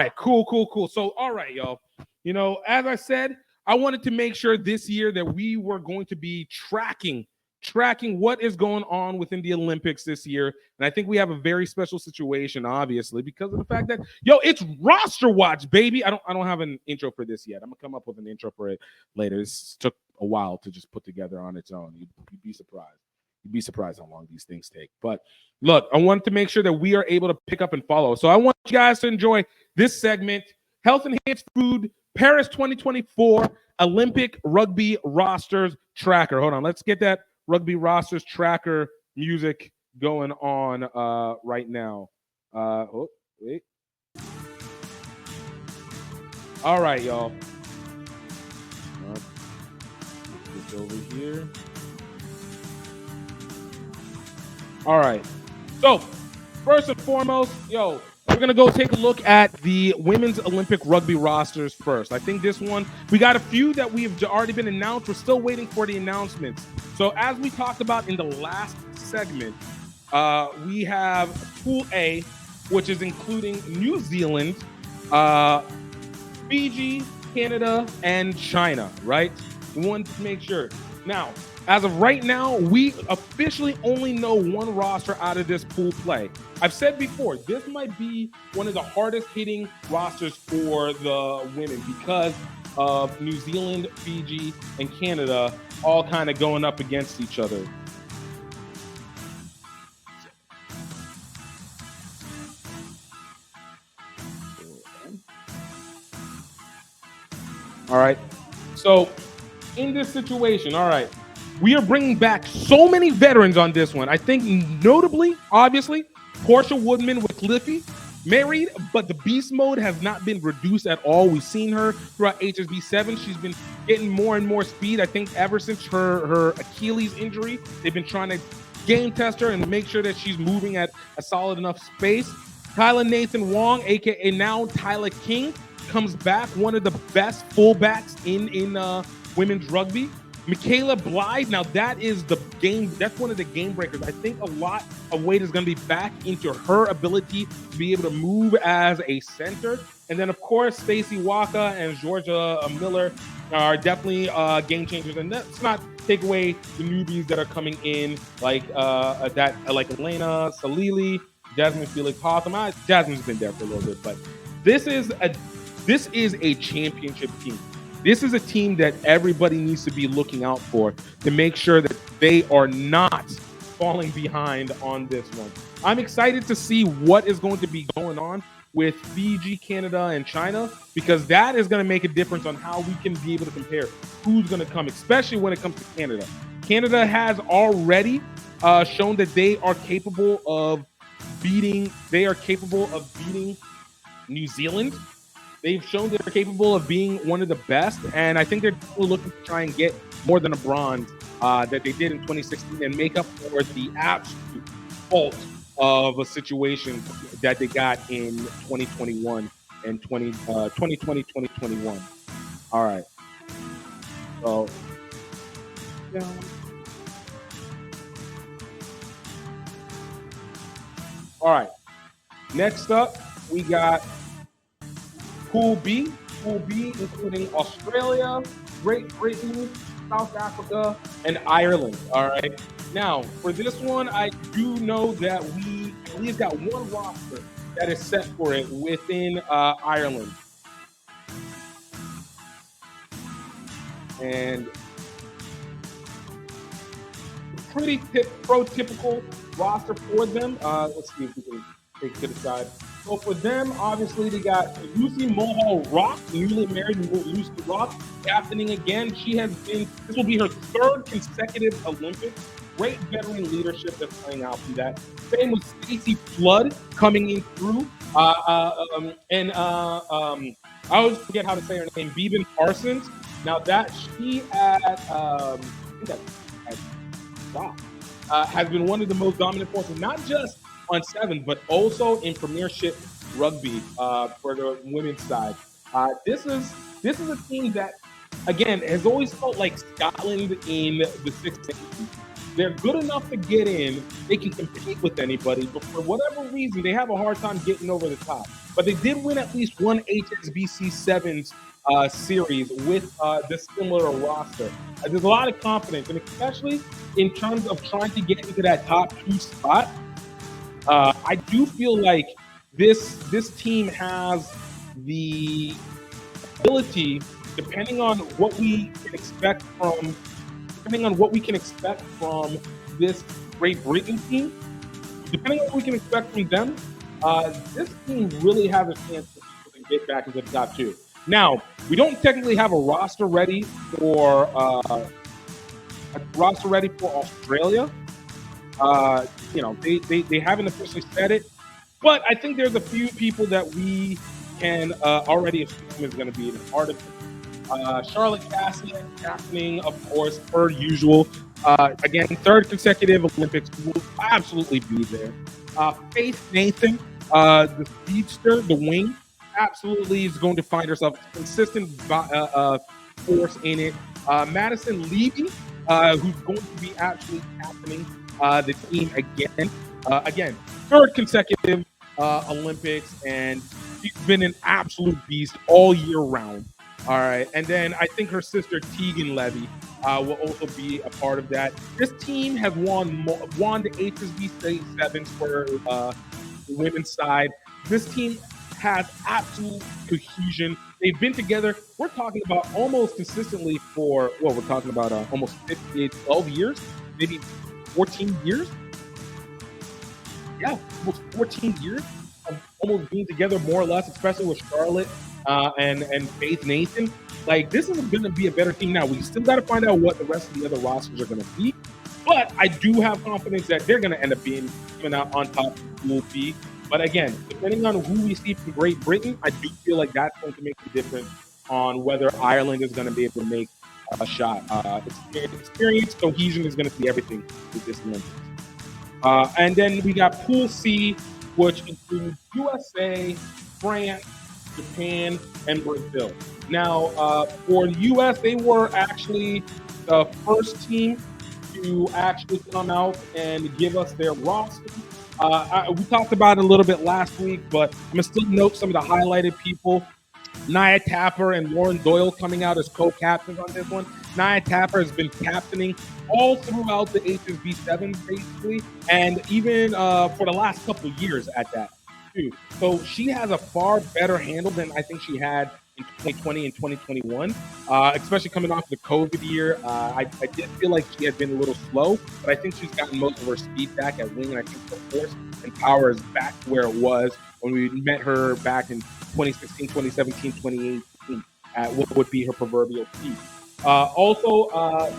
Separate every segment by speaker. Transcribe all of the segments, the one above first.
Speaker 1: right, cool. So, all right, y'all. As I said, I wanted to make sure this year that we were going to be tracking what is going on within the Olympics this year. And I think we have a very special situation, obviously, because of the fact that it's roster watch, baby. I don't have an intro for this yet. I'm gonna come up with an intro for it later. This took a while to just put together on its own. You'd be surprised. You'd be surprised how long these things take. But look, I wanted to make sure that we are able to pick up and follow. So I want you guys to enjoy this segment, Health Enhanced Food, Paris 2024 Olympic Rugby Rosters Tracker. Hold on, let's get that Rugby Rosters Tracker music going on right now. Wait. All right, y'all. This over here. All right. So, first and foremost, we're going to go take a look at the women's Olympic rugby rosters first. I think this one, we got a few that we've already been announced. We're still waiting for the announcements. So, as we talked about in the last segment, we have Pool A, which is including New Zealand, Fiji, Canada, and China, right? We wanted to make sure. Now, as of right now, we officially only know one roster out of this pool play. I've said before, this might be one of the hardest hitting rosters for the women because of New Zealand, Fiji, and Canada all kind of going up against each other. All right. So in this situation, all right, we are bringing back so many veterans on this one. I think notably, obviously, Portia Woodman with Cliffy, married, but the beast mode has not been reduced at all. We've seen her throughout HSB 7. She's been getting more and more speed. I think ever since her Achilles injury, they've been trying to game test her and make sure that she's moving at a solid enough space. Tyler Nathan Wong, aka now Tyler King, comes back, one of the best fullbacks in women's rugby. Michaela Blythe, now that is the game, that's one of the game breakers. I think a lot of weight is going to be back into her ability to be able to move as a center. And then, of course, Stacey Waka and Georgia Miller are definitely game changers. And let's not take away the newbies that are coming in, like Elena Salili, Jasmine Felix Hotham. Jasmine's been there for a little bit, but this is a championship team. This is a team that everybody needs to be looking out for to make sure that they are not falling behind on this one. I'm excited to see what is going to be going on with Fiji, Canada, and China, because that is going to make a difference on how we can be able to compare who's going to come, especially when it comes to Canada. Canada has already shown that they are capable of beating New Zealand. They've shown they're capable of being one of the best, and I think they're looking to try and get more than a bronze that they did in 2016 and make up for the absolute fault of a situation that they got in 2021 and 2020, 2021. All right. So, yeah. All right. Next up, we got Pool B, including Australia, Great Britain, South Africa, and Ireland. All right. Now, for this one, I do know that we at least got one roster that is set for it within Ireland. And pretty prototypical roster for them. Let's see if we can take it to the side. So for them, obviously, they got Lucy Mulhall Rock, newly married Lucy Rock, captaining again. This will be her third consecutive Olympics. Great veteran leadership that's playing out from that. Same with Stacey Flood coming in through. I always forget how to say her name, Beeban Parsons. Now that she has been one of the most dominant forces, not just on 7, but also in Premiership rugby for the women's side. This is a team that, again, has always felt like Scotland in the 60s. They're good enough to get in. They can compete with anybody, but for whatever reason, they have a hard time getting over the top. but they did win at least one HSBC sevens series with this similar roster. There's a lot of confidence, and especially in terms of trying to get into that top 2 spot. I do feel like this team has the ability, depending on what we can expect from this Great Britain team, depending on what we can expect from them, this team really has a chance to get back into the top 2. Now, we don't technically have a roster ready for Australia. They haven't officially said it, but I think there's a few people that we can already assume is going to be a part of it. Charlotte Cassidy, captaining, of course, per usual. Again, 3rd consecutive Olympics, will absolutely be there. Faith Nathan, the speedster, the wing, absolutely is going to find herself consistent force in it. Madison Levy, who's going to be absolutely captaining the team again. Again, 3rd consecutive Olympics, and she's been an absolute beast all year round. All right, and then I think her sister Tegan Levy will also be a part of that. This team has won the HSBC sevens for the women's side. This team has absolute cohesion. They've been together. We're talking about almost consistently for we're talking about almost 12 years, maybe 14 years. Yeah, almost 14 years of almost being together, more or less, especially with Charlotte and Faith Nathan. Like, this is going to be a better team now. We still got to find out what the rest of the other rosters are going to be. But I do have confidence that they're going to end up coming out on top of Pool B. But again, depending on who we see from Great Britain, I do feel like that's going to make a difference on whether Ireland is going to be able to make a shot. Experience, cohesion is going to be everything with this Olympics. And then we got Pool C, which includes USA, France, Japan, and Brazil. Now, for the U.S., they were actually the first team to actually come out and give us their roster. We talked about it a little bit last week, but I'm going to still note some of the highlighted people. Nia Tapper and Lauren Doyle coming out as co-captains on this one. Nia Tapper has been captaining all throughout the HSB7, basically, and even for the last couple of years at that, too. So she has a far better handle than I think she had in 2020 and 2021, especially coming off the COVID year. I did feel like she had been a little slow, but I think she's gotten most of her speed back at wing, and I think her force and power is back to where it was when we met her back in 2016, 2017, 2018 at what would be her proverbial peak. Also,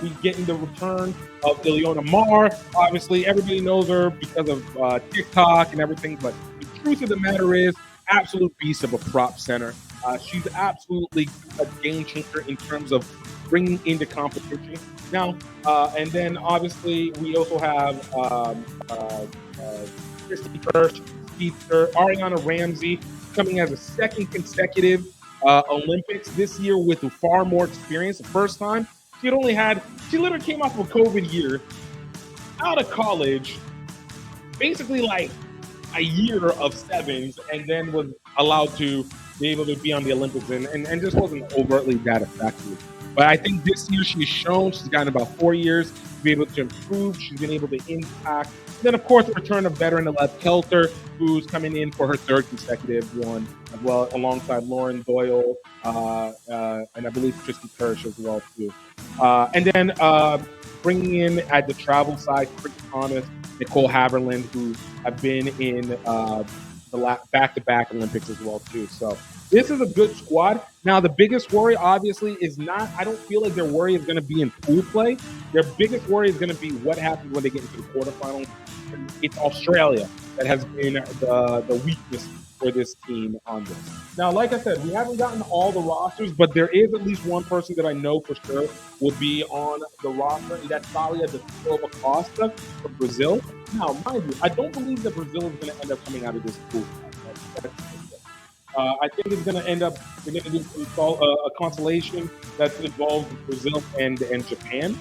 Speaker 1: we getting the return of Ileana Marr. Obviously, everybody knows her because of TikTok and everything, but the truth of the matter is, absolute beast of a prop center. She's absolutely a game changer in terms of bringing into competition. Now, and then obviously we also have Christy Kirsch, speedster, Ariana Ramsey coming as a 2nd consecutive Olympics this year with far more experience. The first time she literally came off of a COVID year, out of college, basically like a year of sevens, and then was allowed to be able to be on the Olympics and just wasn't overtly that effective. But I think this year she's shown she's gotten about 4 years to be able to improve. She's been able to impact. And then, of course, the return of veteran Alette Kelter, who's coming in for her 3rd consecutive one, as well, alongside Lauren Doyle and I believe Christy Kirsch as well, too. And then bringing in at the travel side, Chris Thomas, Nicole Haverland, who have been in the back-to-back Olympics as well, too. So this is a good squad. Now, the biggest worry, obviously, is not – I don't feel like their worry is going to be in pool play. Their biggest worry is going to be what happens when they get into the quarterfinals. It's Australia that has been the weakness for this team on this. Now, like I said, we haven't gotten all the rosters, but there is at least one person that I know for sure will be on the roster, and that's Thalia da Silva Costa from Brazil. Now, mind you, I don't believe that Brazil is going to end up coming out of this pool. I think it's going to end up, we're going to do a constellation that's involved with Brazil and Japan.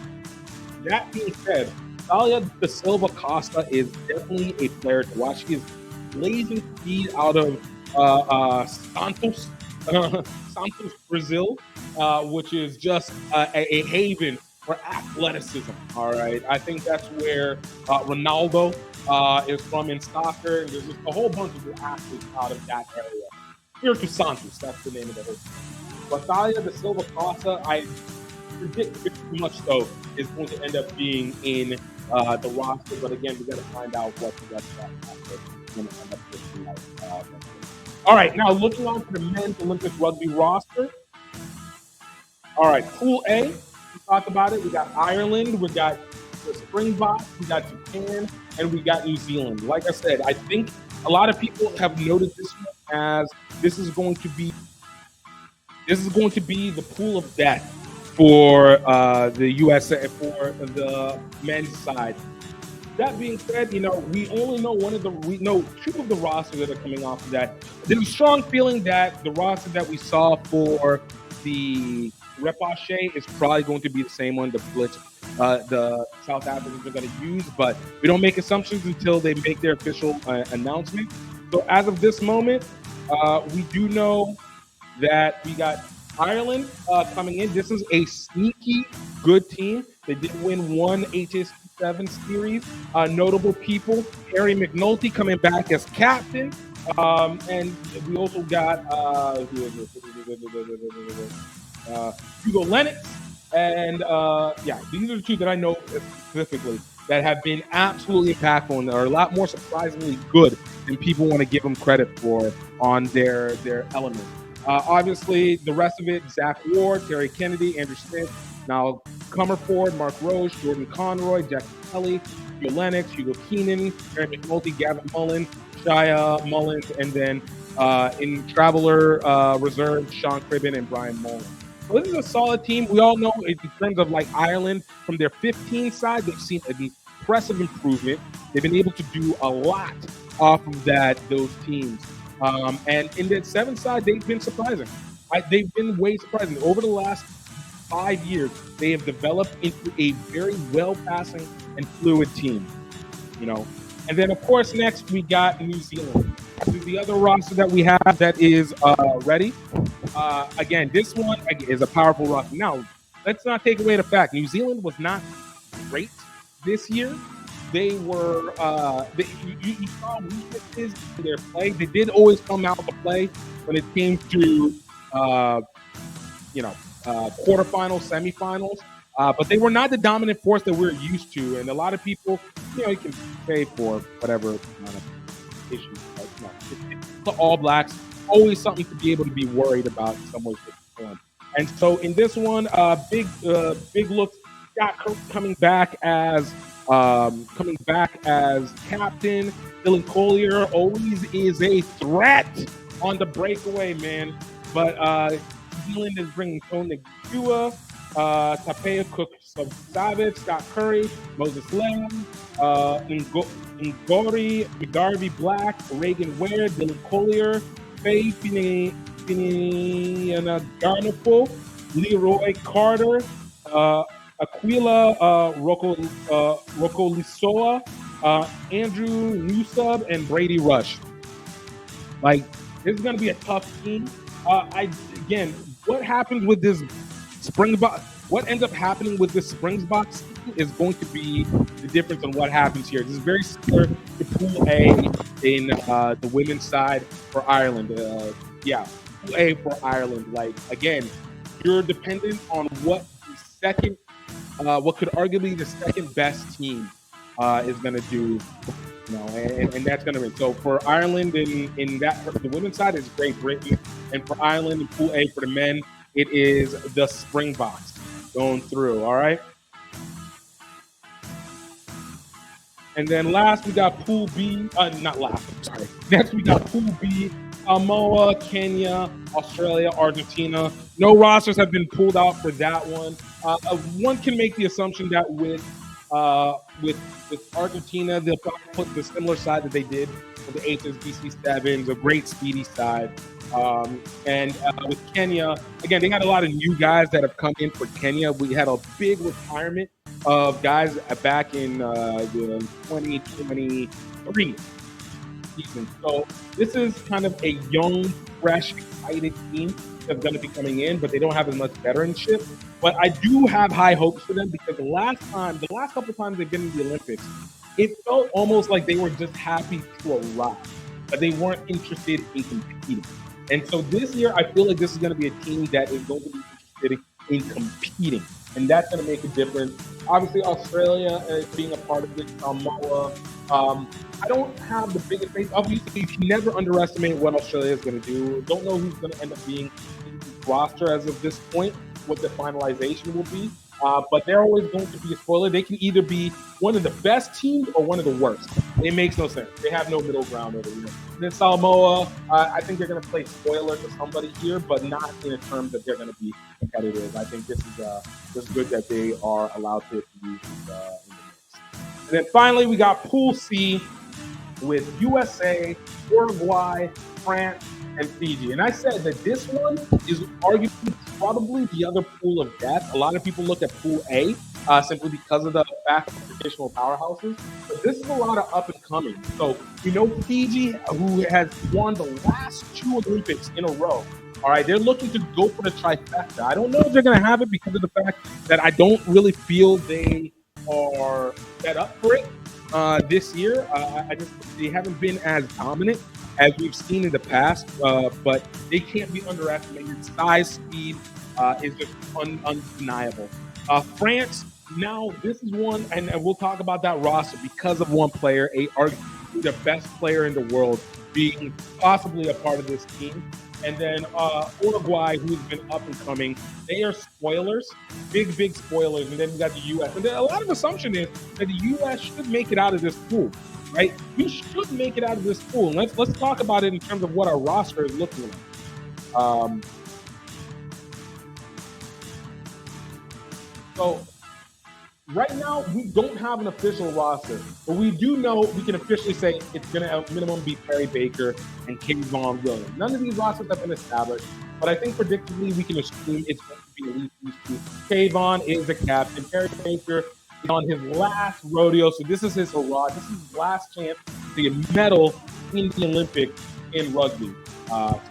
Speaker 1: That being said, Thalia da Silva Costa is definitely a player to watch. She is blazing speed out of Santos, Santos, Brazil, which is just a haven for athleticism. All right, I think that's where Ronaldo is from in soccer, and there's just a whole bunch of athletes out of that area. Espírito Santos, that's the name of the whole. Batalha de Silva Costa, I predict very much so is going to end up being in the roster. But again, we got to find out what the rest of that roster is going to end up looking like. All right, now looking on to the men's Olympic rugby roster. All right, Pool A, we talked about it. We got Ireland, we got the Springboks, we got Japan, and we got New Zealand. Like I said, I think a lot of people have noted this one as this is going to be the pool of death for the USA for the men's side. That being said, we only know we know two of the rosters that are coming off of that. There's a strong feeling that the roster that we saw for the Repashe is probably going to be the same one the South Africans are going to use, but we don't make assumptions until they make their official announcement. So as of this moment, we do know that we got Ireland coming in. This is a sneaky good team. They did win one HSC7 series. Notable people: Harry McNulty coming back as captain, and we also got Hugo Lennox, and these are the two that I know specifically that have been absolutely impactful and are a lot more surprisingly good than people want to give them credit for on their element. Obviously, the rest of it: Zach Ward, Terry Kennedy, Andrew Smith, now Comerford, Mark Roche, Jordan Conroy, Jack Kelly, Hugo Lennox, Hugo Keenan, Harry McNulty, Gavin Mullen, Shia Mullins, and then in Traveler Reserve, Sean Cribben and Brian Mullen. So this is a solid team. We all know in terms of like Ireland, from their 15 side, they've seen an impressive improvement. They've been able to do a lot off of those teams. And in that 7 side, they've been surprising. They've been way surprising. Over the last 5 years, they have developed into a very well-passing and fluid team. And then, of course, next we got New Zealand. This is the other roster that we have that is ready. Again, this one is a powerful roster. Now, let's not take away the fact New Zealand was not great this year. They were you saw weaknesses in their play. They did always come out to play when it came to quarterfinals, semifinals. But they were not the dominant force that we're used to. And a lot of people, you can pay for whatever amount of issues. But, the All Blacks, always something to be able to be worried about in some way, shape, or form. And so in this one, big look, Scott Kirk coming back as captain. Dylan Collier always is a threat on the breakaway, man. But New Zealand is bringing Tony Gua, Tapea Cook Savage, Scott Curry, Moses Lamb, Ngori, McGarvey Black, Reagan Ware, Dylan Collier, Faye Garnafo, Leroy Carter, Aquila Rocco Lisoa, Andrew Newsub, and Brady Rush. Like, this is going to be a tough team. What happens with this Springbok? What ends up happening with this Springbok is going to be the difference on what happens here. This is very similar to Pool A in the women's side for Ireland. Pool A for Ireland. Like, again, you're dependent on what could arguably the second best team is going to do. And that's going to win. So for Ireland in that for the women's side is Great Britain, and for Ireland in Pool A for the men, it is the Springboks going through. All right. And then last we got Pool B. Next we got Pool B: Samoa, Kenya, Australia, Argentina. No rosters have been pulled out for that one. One can make the assumption that with Argentina, they'll probably put the similar side that they did with the HSBC Sevens, a great speedy side. And with Kenya, again, they got a lot of new guys that have come in for Kenya. We had a big retirement of guys back in 2023. season. So this is kind of a young, fresh, excited team that's going to be coming in, but they don't have as much veteranship. But I do have high hopes for them because the last couple times they've been in the Olympics, it felt almost like they were just happy to arrive, but they weren't interested in competing. And so this year, I feel like this is going to be a team that is going to be interested in competing, and that's going to make a difference. Obviously, Australia being a part of this, Samoa. I don't have the biggest faith. Obviously, you can never underestimate what Australia is going to do. Don't know who's going to end up being in the roster as of this point, what the finalization will be. But they're always going to be a spoiler. They can either be one of the best teams or one of the worst. It makes no sense. They have no middle ground over here. And then Samoa, I think they're going to play spoiler to somebody here, but not in terms that they're going to be competitive. I think this is good that they are allowed to be in the mix. And then finally, we got Pool C with USA, Uruguay, France, and Fiji. And I said that this one is arguably probably the other pool of death. A lot of people look at Pool A simply because of the fact of traditional powerhouses. But this is a lot of up and coming. So we know Fiji, who has won the last 2 Olympics in a row. All right, they're looking to go for the trifecta. I don't know if they're going to have it because of the fact that I don't really feel they are set up for it this year. They haven't been as dominant as we've seen in the past, but they can't be underestimated. Size, speed is just undeniable. France, now this is one, and we'll talk about that roster because of one player, arguably the best player in the world, being possibly a part of this team. And then Uruguay, who's been up and coming, they are spoilers, big spoilers. And then we got the U.S. And then a lot of assumption is that the U.S. should make it out of this pool, right? We should make it out of this pool. And let's talk about it in terms of what our roster is looking like. So right now, we don't have an official roster, but we do know we can officially say it's going to at minimum be Perry Baker and Kayvon Williams. None of these rosters have been established, but I think predictably we can assume it's going to be at least these two. Kayvon is the captain. Perry Baker is on his last rodeo, so this is his hurrah. This is his last chance to get medal in the Olympics in rugby.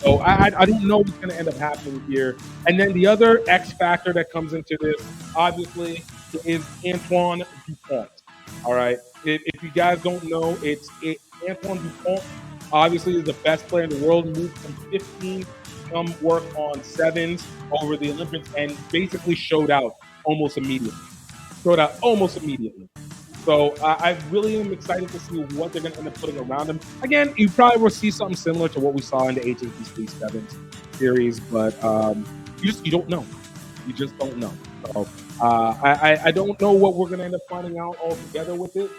Speaker 1: So I don't know what's going to end up happening here. And then the other X factor that comes into this, obviously, is Antoine Dupont. All right. If you guys don't know, Antoine Dupont obviously is the best player in the world. Moved from 15 to come work on 7s over the Olympics and basically showed out almost immediately. So I really am excited to see what they're going to end up putting around him. Again, you probably will see something similar to what we saw in the HBCU 7s series, but you don't know. You just don't know. So I don't know what we're going to end up finding out altogether with it,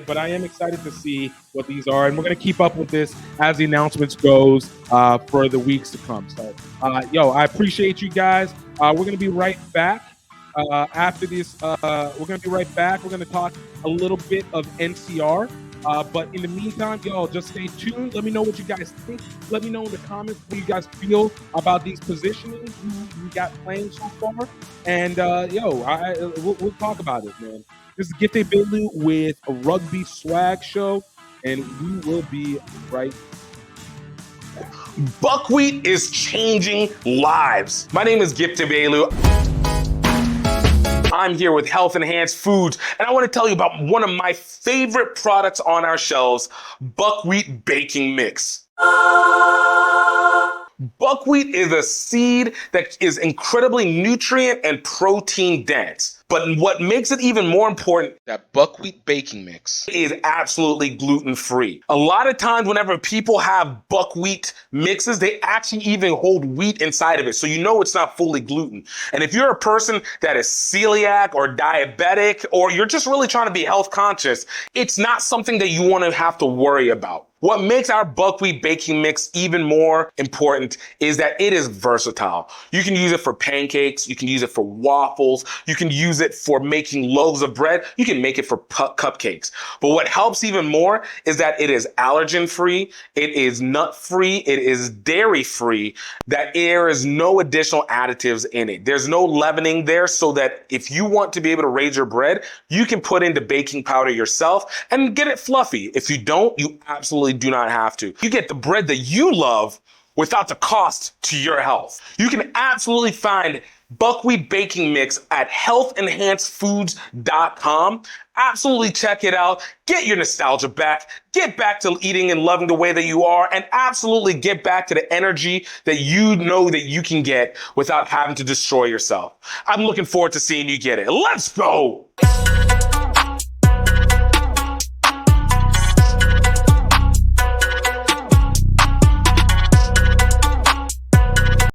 Speaker 1: but I am excited to see what these are, and we're going to keep up with this as the announcements goes for the weeks to come. So, I appreciate you guys. We're going to be right back. After this, we're going to be right back. We're going to talk a little bit of NCR. But in the meantime, just stay tuned. Let me know what you guys think. Let me know in the comments what you guys feel about these positionings you got playing so far. And, we'll talk about it, man. This is Gifted Bailu with a Rugby Swag Show, and we will be right back.
Speaker 2: Buckwheat is changing lives. My name is Gifted Bailu. I'm here with Health Enhanced Foods, and I want to tell you about one of my favorite products on our shelves, buckwheat baking mix. Buckwheat is a seed that is incredibly nutrient and protein dense. But what makes it even more important, that buckwheat baking mix is absolutely gluten-free. A lot of times whenever people have buckwheat mixes, they actually even hold wheat inside of it. So you know it's not fully gluten. And if you're a person that is celiac or diabetic, or you're just really trying to be health conscious, it's not something that you want to have to worry about. What makes our buckwheat baking mix even more important is that it is versatile. You can use it for pancakes, you can use it for waffles, you can use it for making loaves of bread, you can make it for cupcakes. But what helps even more is that it is allergen free, it is nut free, it is dairy free, that there is no additional additives in it. There's no leavening there, so that if you want to be able to raise your bread, you can put in the baking powder yourself and get it fluffy. If you don't, you absolutely do not have to. You get the bread that you love without the cost to your health. You can absolutely find buckwheat baking mix at healthenhancedfoods.com. Absolutely check it out. Get your nostalgia back. Get back to eating and loving the way that you are, and absolutely get back to the energy that you know that you can get without having to destroy yourself. I'm looking forward to seeing you get it. Let's go.